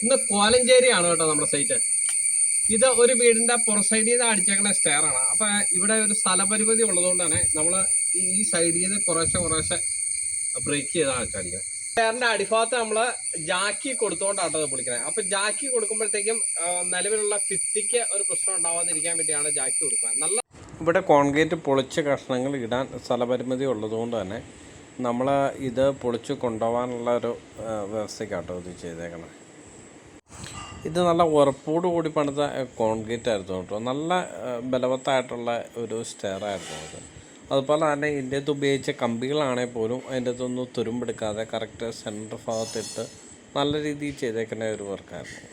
ഇന്ന് കോലഞ്ചേരിയാണ് കേട്ടോ നമ്മുടെ സൈറ്റ്. ഇത് ഒരു വീടിന്റെ പുറസൈഡിൽ നിന്ന് അടിച്ചേക്കുന്ന സ്റ്റെയർ ആണ്. അപ്പൊ ഇവിടെ ഒരു സ്ഥലപരിമിതി ഉള്ളതുകൊണ്ട് തന്നെ നമ്മൾ ഈ സൈഡിൽ നിന്ന് കുറേശ്ശെ ബ്രേക്ക് ചെയ്താണ് വെച്ചടിക്കുന്നത്. സ്റ്റെയറിന്റെ അടിഭാഗത്ത് നമ്മൾ ജാക്കി കൊടുത്തോണ്ടാട്ടോ അത് പൊളിക്കുന്നത്. അപ്പൊ ജാക്കി കൊടുക്കുമ്പോഴത്തേക്കും നിലവിലുള്ള ഭിത്തിക്ക് ഒരു പ്രശ്നം ഉണ്ടാവാതിരിക്കാൻ വേണ്ടിയാണ് ജാക്കി കൊടുക്കുന്നത്. നല്ല ഇവിടെ കോൺക്രീറ്റ് പൊളിച്ച കഷ്ണങ്ങൾ ഇടാൻ സ്ഥലപരിമിതി ഉള്ളതുകൊണ്ട് തന്നെ നമ്മൾ ഇത് പൊളിച്ച് കൊണ്ടുപോകാനുള്ള ഒരു വ്യവസ്ഥയ്ക്കാട്ടോ ഇത് ചെയ്തേക്കണം. ഇത് നല്ല ഉറപ്പോട് കൂടി പണിത കോൺക്രീറ്റ് ആയിരുന്നു കേട്ടോ. നല്ല ബലവത്തായിട്ടുള്ള ഒരു സ്റ്റെയർ ആയിരുന്നു അത്. അതുപോലെ തന്നെ ഇതിൻ്റെ അകത്ത് ഉപയോഗിച്ച കമ്പികളാണെങ്കിൽ പോലും അതിൻ്റെ അകത്തൊന്നും തുരുമ്പെടുക്കാതെ കറക്റ്റ് സെൻറ്റർ ഭാഗത്തിട്ട് നല്ല രീതിയിൽ ചെയ്തേക്കുന്ന ഒരു വർക്കായിരുന്നു.